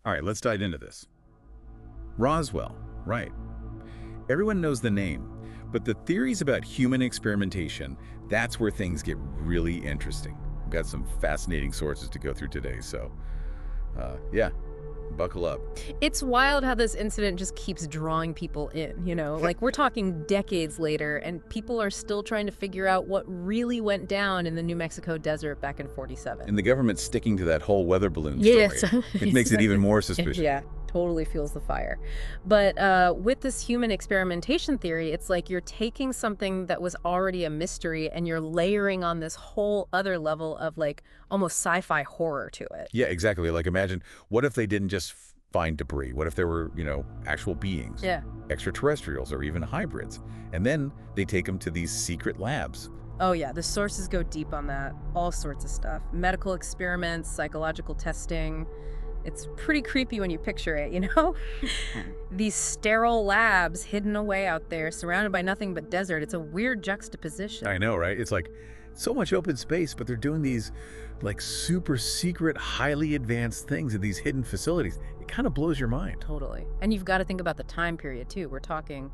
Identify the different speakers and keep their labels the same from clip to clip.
Speaker 1: All right, let's dive into this. Roswell, right. Everyone knows the name, but the theories about human experimentation, that's where things get really interesting. We've got some fascinating sources to go through today, so yeah, buckle up.
Speaker 2: It's wild how this incident just keeps drawing people in, Like, we're talking decades later, and people are still trying to figure out what really went down in the New Mexico desert back in '47.
Speaker 1: And the government's sticking to that whole weather balloon
Speaker 2: Yes.
Speaker 1: story. It makes it even more suspicious.
Speaker 2: Yeah, totally fuels the fire. But with this human experimentation theory, it's like you're taking something that was already a mystery and you're layering on this whole other level of, like, almost sci-fi horror to it.
Speaker 1: Yeah, exactly. Like, imagine, what if they didn't just find debris? What if there were, actual beings?
Speaker 2: Yeah.
Speaker 1: Extraterrestrials or even hybrids. And then they take them to these secret labs.
Speaker 2: Oh yeah, the sources go deep on that. All sorts of stuff. Medical experiments, psychological testing. It's pretty creepy when you picture it, These sterile labs hidden away out there, surrounded by nothing but desert. It's a weird juxtaposition.
Speaker 1: I know, right? It's like so much open space, but they're doing these like super secret, highly advanced things in these hidden facilities. It kind of blows your mind.
Speaker 2: Totally. And you've got to think about the time period, too. We're talking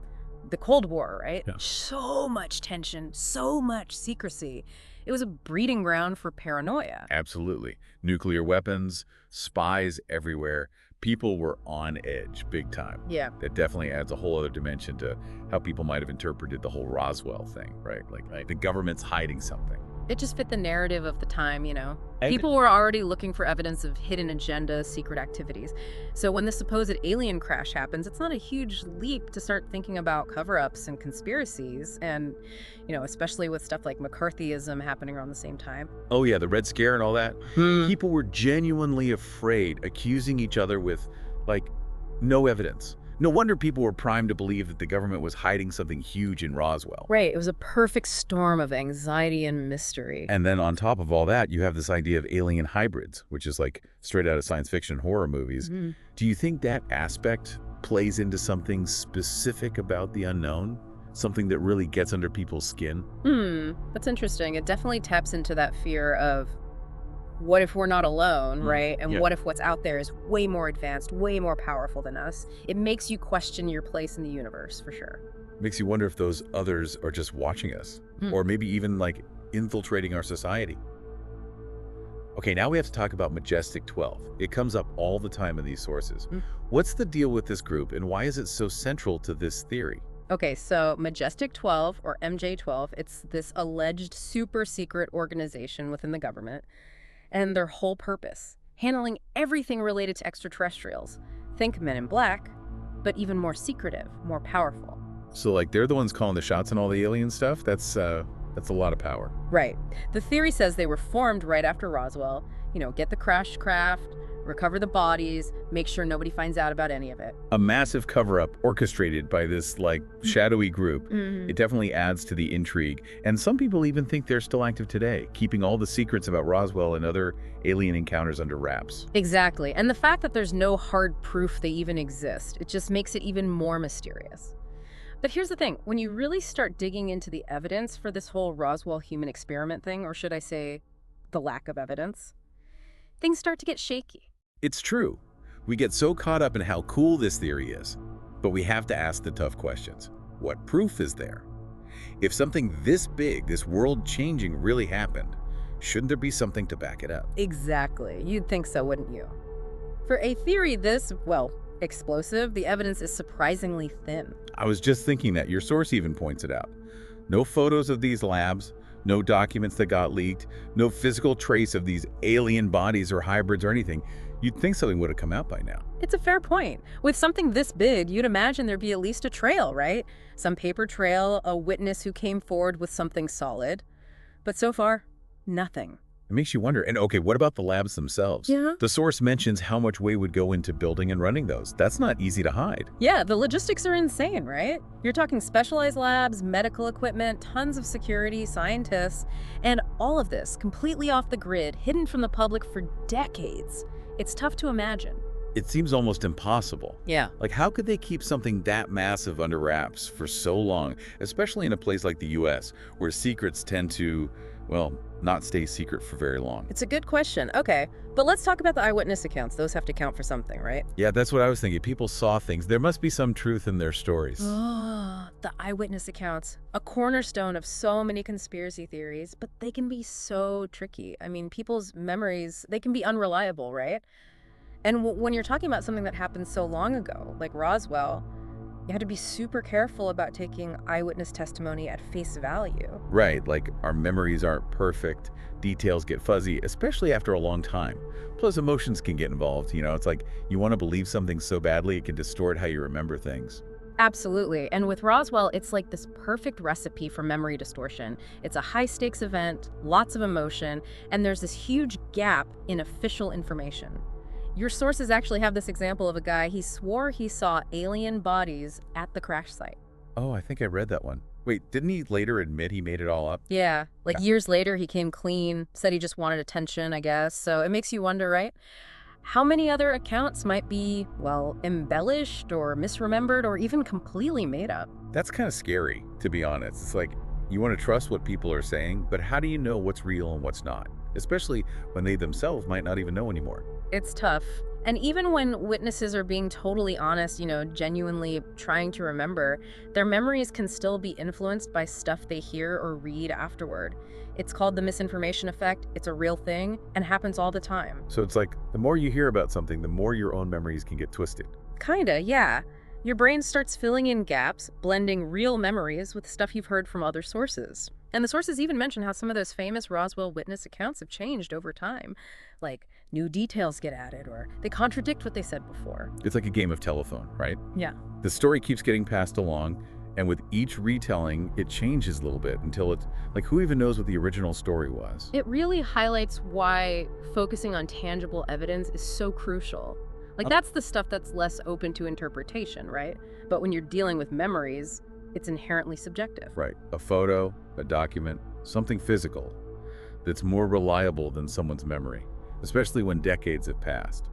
Speaker 2: the Cold War, right?
Speaker 1: Yeah.
Speaker 2: So much tension, so much secrecy. It was a breeding ground for paranoia.
Speaker 1: Absolutely. Nuclear weapons, spies everywhere. People were on edge big time.
Speaker 2: Yeah.
Speaker 1: That definitely adds a whole other dimension to how people might have interpreted the whole Roswell thing, right? Like the government's hiding something.
Speaker 2: It just fit the narrative of the time,
Speaker 1: And-
Speaker 2: People were already looking for evidence of hidden agendas, secret activities. So when the supposed alien crash happens, it's not a huge leap to start thinking about cover-ups and conspiracies. And, especially with stuff like McCarthyism happening around the same time.
Speaker 1: Oh yeah, the Red Scare and all that. People were genuinely afraid, accusing each other with, like, no evidence. No wonder people were primed to believe that the government was hiding something huge in Roswell.
Speaker 2: Right. It was a perfect storm of anxiety and mystery.
Speaker 1: And then on top of all that, you have this idea of alien hybrids, which is like straight out of science fiction horror movies. Do you think that aspect plays into something specific about the unknown? Something that really gets under people's skin?
Speaker 2: That's interesting. It definitely taps into that fear of what if we're not alone, right? And what if what's out there is way more advanced, way more powerful than us? It makes you question your place in the universe, for sure.
Speaker 1: Makes you wonder if those others are just watching us, or maybe even like infiltrating our society. Okay, now we have to talk about Majestic 12. It comes up all the time in these sources. What's the deal with this group, and why is it so central to this theory?
Speaker 2: Okay, so Majestic 12, or MJ-12, it's this alleged super secret organization within the government. And their whole purpose, handling everything related to extraterrestrials. Think Men in Black, but even more secretive, more powerful.
Speaker 1: So like they're the ones calling the shots on all the alien stuff? That's a lot of power.
Speaker 2: Right. The theory says they were formed right after Roswell, get the crash craft, recover the bodies, make sure nobody finds out about any of it.
Speaker 1: A massive cover-up orchestrated by this, like, shadowy group. It definitely adds to the intrigue. And some people even think they're still active today, keeping all the secrets about Roswell and other alien encounters under wraps.
Speaker 2: Exactly. And the fact that there's no hard proof they even exist, it just makes it even more mysterious. But here's the thing. When you really start digging into the evidence for this whole Roswell human experiment thing, or should I say the lack of evidence, things start to get shaky.
Speaker 1: It's true. We get so caught up in how cool this theory is, but we have to ask the tough questions. What proof is there? If something this big, this world-changing really happened, shouldn't there be something to back it up?
Speaker 2: Exactly. You'd think so, wouldn't you? For a theory this, explosive, the evidence is surprisingly thin.
Speaker 1: I was just thinking that. Your source even points it out. No photos of these labs, no documents that got leaked, no physical trace of these alien bodies or hybrids or anything. You'd think something would have come out by now.
Speaker 2: It's a fair point. With something this big, you'd imagine there'd be at least a trail, right? Some paper trail, a witness who came forward with something solid. But so far, nothing.
Speaker 1: It makes you wonder. And okay, what about the labs themselves?
Speaker 2: Yeah.
Speaker 1: The source mentions how much weight would go into building and running those. That's not easy to hide.
Speaker 2: Yeah, the logistics are insane, right? You're talking specialized labs, medical equipment, tons of security, scientists, and all of this completely off the grid, hidden from the public for decades. It's tough to imagine.
Speaker 1: It seems almost impossible.
Speaker 2: Yeah.
Speaker 1: Like, how could they keep something that massive under wraps for so long, especially in a place like the US, where secrets tend to, well, not stay secret for very long?
Speaker 2: It's a good question. Okay, but let's talk about the eyewitness accounts. Those have to count for something, right?
Speaker 1: Yeah, that's what I was thinking. People saw things. There must be some truth in their stories.
Speaker 2: Oh, the eyewitness accounts. A cornerstone of so many conspiracy theories, but they can be so tricky. I mean, people's memories, they can be unreliable, right? And when you're talking about something that happened so long ago, like Roswell, you have to be super careful about taking eyewitness testimony at face value.
Speaker 1: Right, like our memories aren't perfect, details get fuzzy, especially after a long time. Plus emotions can get involved, it's like you want to believe something so badly it can distort how you remember things.
Speaker 2: Absolutely. And with Roswell, it's like this perfect recipe for memory distortion. It's a high-stakes event, lots of emotion, and there's this huge gap in official information. Your sources actually have this example of a guy, he swore he saw alien bodies at the crash site.
Speaker 1: Oh, I think I read that one. Wait, didn't he later admit he made it all up?
Speaker 2: Yeah, like years later, he came clean, said he just wanted attention, I guess. So it makes you wonder, right? How many other accounts might be, well, embellished or misremembered or even completely made up?
Speaker 1: That's kind of scary, to be honest. It's like you want to trust what people are saying, but how do you know what's real and what's not? Especially when they themselves might not even know anymore.
Speaker 2: It's tough. And even when witnesses are being totally honest, genuinely trying to remember, their memories can still be influenced by stuff they hear or read afterward. It's called the misinformation effect. It's a real thing and happens all the time.
Speaker 1: So it's like the more you hear about something, the more your own memories can get twisted.
Speaker 2: Kinda, yeah. Your brain starts filling in gaps, blending real memories with stuff you've heard from other sources. And the sources even mention how some of those famous Roswell witness accounts have changed over time. Like, new details get added, or they contradict what they said before.
Speaker 1: It's like a game of telephone, right?
Speaker 2: Yeah.
Speaker 1: The story keeps getting passed along, and with each retelling, it changes a little bit until it's like, who even knows what the original story was?
Speaker 2: It really highlights why focusing on tangible evidence is so crucial. Like, that's the stuff that's less open to interpretation, right? But when you're dealing with memories, it's inherently subjective.
Speaker 1: Right. A photo, a document, something physical that's more reliable than someone's memory, especially when decades have passed.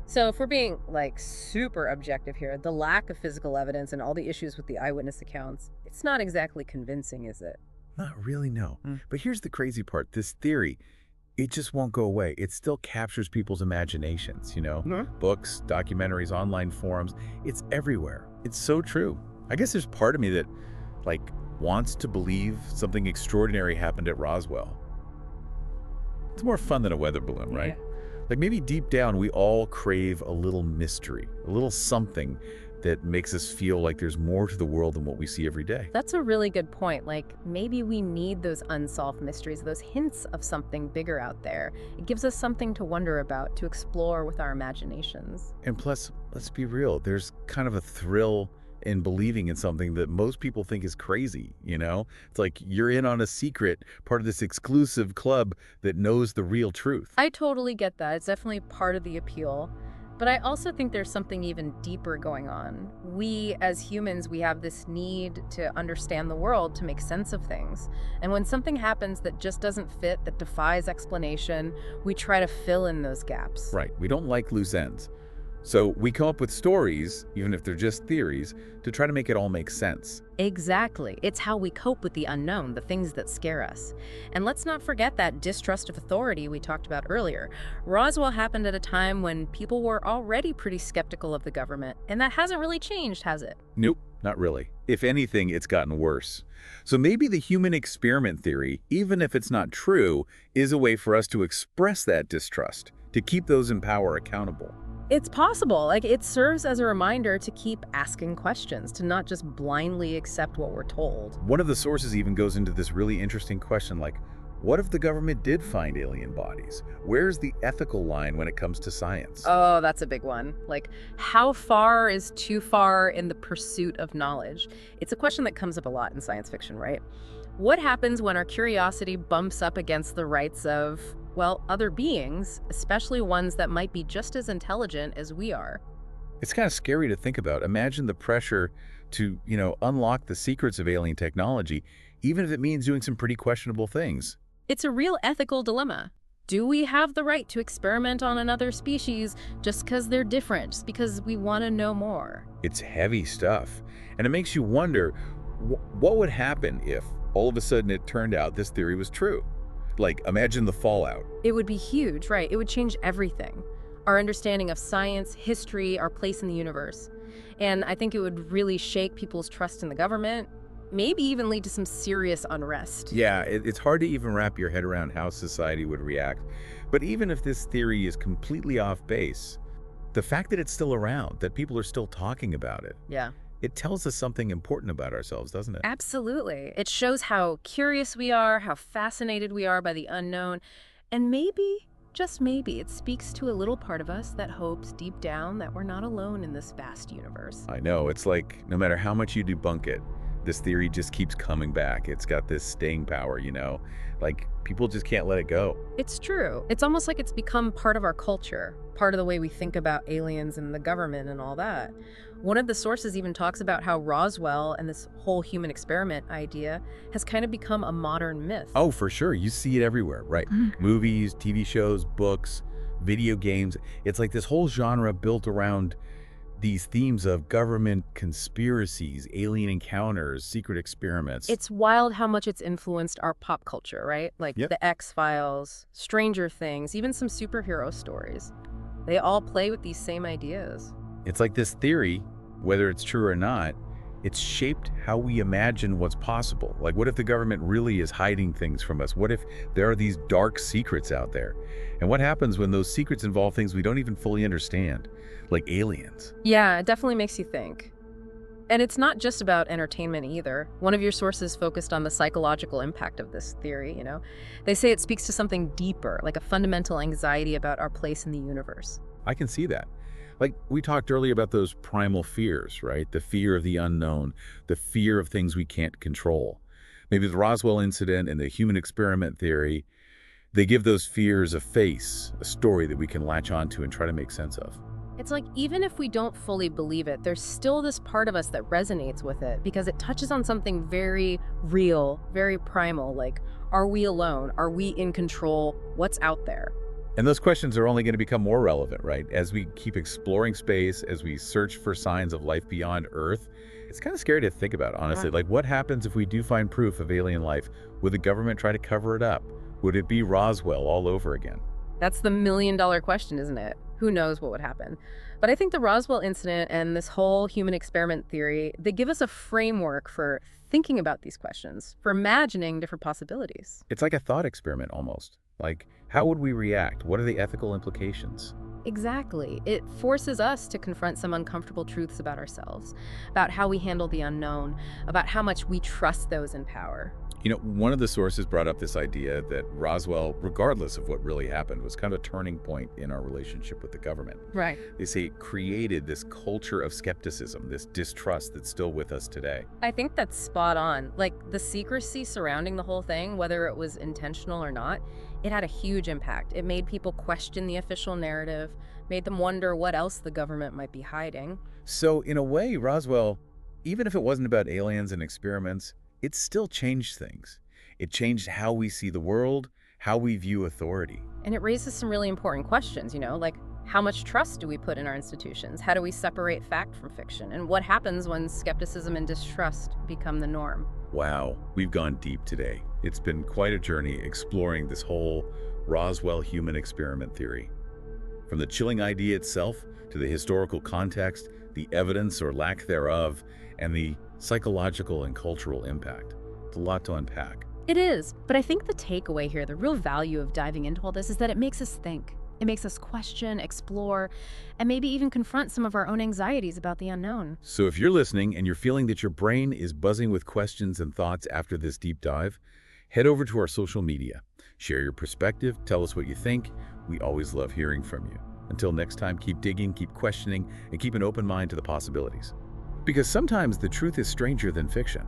Speaker 2: So if we're being, super objective here, the lack of physical evidence and all the issues with the eyewitness accounts, it's not exactly convincing, is it?
Speaker 1: Not really, no. But here's the crazy part. This theory, it just won't go away. It still captures people's imaginations, Books, documentaries, online forums. It's everywhere. It's so true. I guess there's part of me that, wants to believe something extraordinary happened at Roswell. It's more fun than a weather balloon, right?
Speaker 2: Yeah.
Speaker 1: Maybe deep down, we all crave a little mystery, a little something that makes us feel like there's more to the world than what we see every day.
Speaker 2: That's a really good point. Maybe we need those unsolved mysteries, those hints of something bigger out there. It gives us something to wonder about, to explore with our imaginations.
Speaker 1: And plus, let's be real, there's kind of a thrill in believing in something that most people think is crazy, It's like you're in on a secret, part of this exclusive club that knows the real truth.
Speaker 2: I totally get that. It's definitely part of the appeal. But I also think there's something even deeper going on. We, as humans, we have this need to understand the world, to make sense of things. And when something happens that just doesn't fit, that defies explanation, we try to fill in those gaps.
Speaker 1: Right. We don't like loose ends. So we come up with stories, even if they're just theories, to try to make it all make sense.
Speaker 2: Exactly. It's how we cope with the unknown, the things that scare us. And let's not forget that distrust of authority we talked about earlier. Roswell happened at a time when people were already pretty skeptical of the government, and that hasn't really changed, has it?
Speaker 1: Nope, not really. If anything, it's gotten worse. So maybe the human experiment theory, even if it's not true, is a way for us to express that distrust, to keep those in power accountable.
Speaker 2: It's possible. It serves as a reminder to keep asking questions, to not just blindly accept what we're told.
Speaker 1: One of the sources even goes into this really interesting question, what if the government did find alien bodies? Where's the ethical line when it comes to science?
Speaker 2: Oh, that's a big one. How far is too far in the pursuit of knowledge? It's a question that comes up a lot in science fiction, right? What happens when our curiosity bumps up against the rights of, other beings, especially ones that might be just as intelligent as we are?
Speaker 1: It's kind of scary to think about. Imagine the pressure to, unlock the secrets of alien technology, even if it means doing some pretty questionable things.
Speaker 2: It's a real ethical dilemma. Do we have the right to experiment on another species just because they're different, just because we want to know more?
Speaker 1: It's heavy stuff. And it makes you wonder, what would happen if all of a sudden it turned out this theory was true? Like, imagine the fallout.
Speaker 2: It would be huge, right? It would change everything. Our understanding of science, history, our place in the universe. And I think it would really shake people's trust in the government, maybe even lead to some serious unrest.
Speaker 1: Yeah, it's hard to even wrap your head around how society would react. But even if this theory is completely off base, the fact that it's still around, that people are still talking about it,
Speaker 2: Yeah.
Speaker 1: it tells us something important about ourselves, doesn't it?
Speaker 2: Absolutely. It shows how curious we are, how fascinated we are by the unknown, and maybe, just maybe, it speaks to a little part of us that hopes deep down that we're not alone in this vast universe.
Speaker 1: I know, it's like no matter how much you debunk it, this theory just keeps coming back. It's got this staying power, you know? Like, people just can't let it go.
Speaker 2: It's true. It's almost like it's become part of our culture, part of the way we think about aliens and the government and all that. One of the sources even talks about how Roswell and this whole human experiment idea has kind of become a modern myth.
Speaker 1: Oh, for sure. You see it everywhere, right? Movies, TV shows, books, video games. It's like this whole genre built around these themes of government conspiracies, alien encounters, secret experiments.
Speaker 2: It's wild how much it's influenced our pop culture, right? Like
Speaker 1: Yep.
Speaker 2: the X-Files, Stranger Things, even some superhero stories. They all play with these same ideas.
Speaker 1: It's like this theory, whether it's true or not, it's shaped how we imagine what's possible. Like, what if the government really is hiding things from us? What if there are these dark secrets out there? And what happens when those secrets involve things we don't even fully understand, like aliens?
Speaker 2: Yeah, it definitely makes you think. And it's not just about entertainment either. One of your sources focused on the psychological impact of this theory, you know. They say it speaks to something deeper, like a fundamental anxiety about our place in the universe.
Speaker 1: I can see that. Like, we talked earlier about those primal fears, right? The fear of the unknown, the fear of things we can't control. Maybe the Roswell incident and the human experiment theory, they give those fears a face, a story that we can latch onto and try to make sense of.
Speaker 2: It's like, even if we don't fully believe it, there's still this part of us that resonates with it because it touches on something very real, very primal, like, are we alone? Are we in control? What's out there?
Speaker 1: And those questions are only going to become more relevant, right? As we keep exploring space, as we search for signs of life beyond Earth, it's kind of scary to think about, honestly.
Speaker 2: Yeah.
Speaker 1: Like, what happens if we do find proof of alien life? Would the government try to cover it up? Would it be Roswell all over again?
Speaker 2: That's the million-dollar question, isn't it? Who knows what would happen? But I think the Roswell incident and this whole human experiment theory, they give us a framework for thinking about these questions, for imagining different possibilities.
Speaker 1: It's like a thought experiment almost. Like, how would we react? What are the ethical implications?
Speaker 2: Exactly. It forces us to confront some uncomfortable truths about ourselves, about how we handle the unknown, about how much we trust those in power.
Speaker 1: You know, one of the sources brought up this idea that Roswell, regardless of what really happened, was kind of a turning point in our relationship with the government.
Speaker 2: Right.
Speaker 1: They say it created this culture of skepticism, this distrust that's still with us today.
Speaker 2: I think that's spot on. Like, the secrecy surrounding the whole thing, whether it was intentional or not, it had a huge impact. It made people question the official narrative, made them wonder what else the government might be hiding.
Speaker 1: So in a way, Roswell, even if it wasn't about aliens and experiments, it still changed things. It changed how we see the world, how we view authority.
Speaker 2: And it raises some really important questions, you know, like, how much trust do we put in our institutions? How do we separate fact from fiction? And what happens when skepticism and distrust become the norm?
Speaker 1: Wow, we've gone deep today. It's been quite a journey exploring this whole Roswell human experiment theory. From the chilling idea itself to the historical context, the evidence or lack thereof, and the psychological and cultural impact. It's a lot to unpack.
Speaker 2: It is, but I think the takeaway here, the real value of diving into all this is that it makes us think. It makes us question, explore, and maybe even confront some of our own anxieties about the unknown.
Speaker 1: So if you're listening and you're feeling that your brain is buzzing with questions and thoughts after this deep dive, head over to our social media. Share your perspective, tell us what you think. We always love hearing from you. Until next time, keep digging, keep questioning, and keep an open mind to the possibilities. Because sometimes the truth is stranger than fiction.